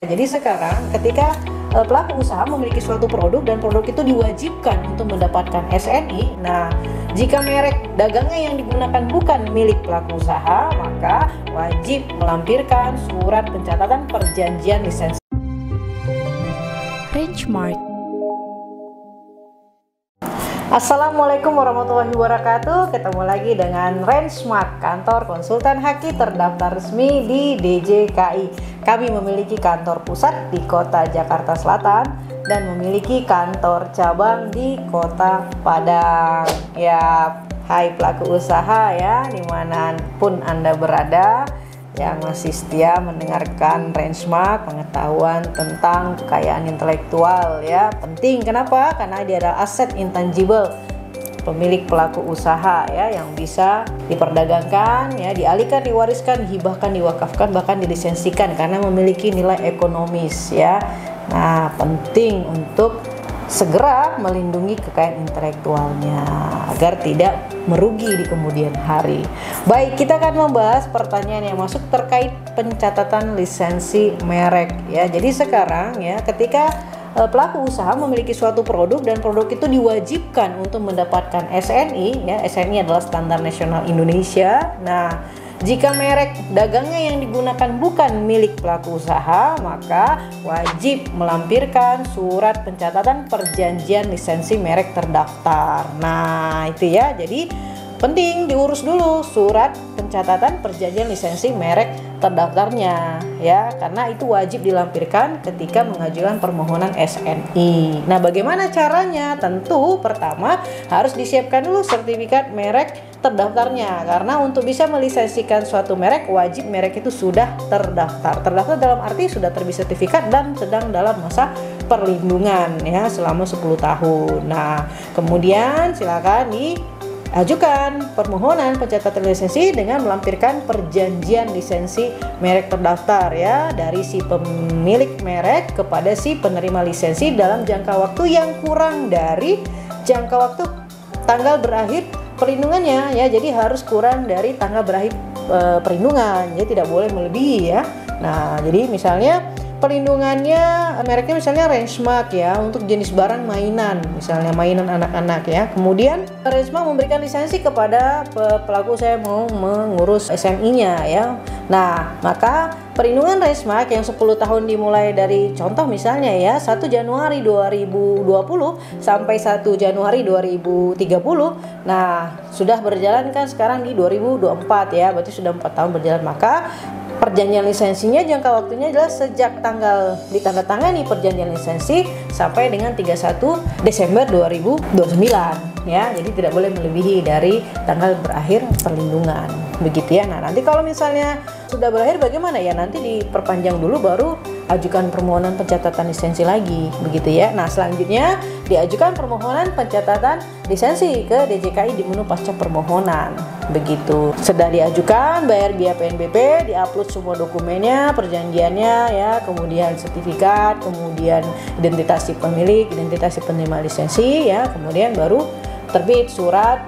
Jadi sekarang ketika pelaku usaha memiliki suatu produk dan produk itu diwajibkan untuk mendapatkan SNI, nah jika merek dagangnya yang digunakan bukan milik pelaku usaha, maka wajib melampirkan surat pencatatan perjanjian lisensi. Benchmark. Assalamualaikum warahmatullahi wabarakatuh. Ketemu lagi dengan Rangemart, kantor konsultan haki terdaftar resmi di DJKI. Kami memiliki kantor pusat di kota Jakarta Selatan dan memiliki kantor cabang di kota Padang. Ya, hai pelaku usaha ya, dimanapun Anda berada, yang masih setia mendengarkan Rangemart, pengetahuan tentang kekayaan intelektual ya penting. Kenapa? Karena dia adalah aset intangible pemilik pelaku usaha ya, yang bisa diperdagangkan ya, dialihkan, diwariskan, dihibahkan, diwakafkan, bahkan dilisensikan karena memiliki nilai ekonomis ya. Nah, penting untuk segera melindungi kekayaan intelektualnya agar tidak merugi di kemudian hari. Baik, kita akan membahas pertanyaan yang masuk terkait pencatatan lisensi merek ya. Jadi sekarang ya, ketika pelaku usaha memiliki suatu produk dan produk itu diwajibkan untuk mendapatkan SNI ya. SNI adalah Standar Nasional Indonesia. Nah, jika merek dagangnya yang digunakan bukan milik pelaku usaha, maka wajib melampirkan surat pencatatan perjanjian lisensi merek terdaftar. Nah, itu ya. Jadi penting diurus dulu surat pencatatan perjanjian lisensi merek terdaftarnya ya, karena itu wajib dilampirkan ketika mengajukan permohonan SNI. Nah, bagaimana caranya? Tentu pertama harus disiapkan dulu sertifikat merek terdaftarnya, karena untuk bisa melisensikan suatu merek wajib merek itu sudah terdaftar. Terdaftar dalam arti sudah terbit sertifikat dan sedang dalam masa perlindungan ya selama 10 tahun. Nah, kemudian silakan ajukan permohonan pencatatan lisensi dengan melampirkan perjanjian lisensi merek terdaftar ya, dari si pemilik merek kepada si penerima lisensi dalam jangka waktu yang kurang dari jangka waktu tanggal berakhir perlindungannya ya. Jadi harus kurang dari tanggal berakhir perlindungan ya, tidak boleh melebihi ya. Nah, jadi misalnya perlindungannya mereknya misalnya Rangemart ya, untuk jenis barang mainan, misalnya mainan anak-anak ya. Kemudian Rangemart memberikan lisensi kepada pelaku usaha mau mengurus SNI-nya ya. Nah, maka perlindungan Rangemart yang 10 tahun dimulai dari contoh misalnya ya 1 Januari 2020 sampai 1 Januari 2030. Nah, sudah berjalan kan sekarang di 2024 ya, berarti sudah 4 tahun berjalan. Maka perjanjian lisensinya jangka waktunya adalah sejak tanggal ditandatangani perjanjian lisensi sampai dengan 31 Desember 2029 ya. Jadi tidak boleh melebihi dari tanggal berakhir perlindungan. Begitu ya. Nah, nanti kalau misalnya sudah berakhir bagaimana ya? Nanti diperpanjang dulu baru ajukan permohonan pencatatan lisensi lagi. Begitu ya. Nah, selanjutnya diajukan permohonan pencatatan lisensi ke DJKI di menu pasca permohonan. Begitu. Sudah diajukan, bayar biaya PNBP, diupload semua dokumennya, perjanjiannya ya, kemudian sertifikat, kemudian identitas si pemilik, identitas si penerima lisensi ya, kemudian baru terbit surat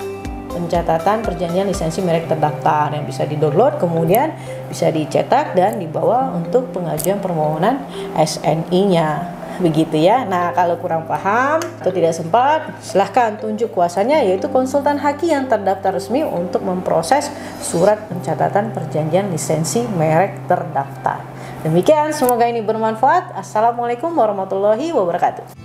pencatatan perjanjian lisensi merek terdaftar yang bisa di-download, kemudian bisa dicetak dan dibawa untuk pengajuan permohonan SNI-nya. Begitu ya. Nah, kalau kurang paham atau tidak sempat, silahkan tunjuk kuasanya, yaitu konsultan haki yang terdaftar resmi untuk memproses surat pencatatan perjanjian lisensi merek terdaftar. Demikian, semoga ini bermanfaat. Assalamualaikum warahmatullahi wabarakatuh.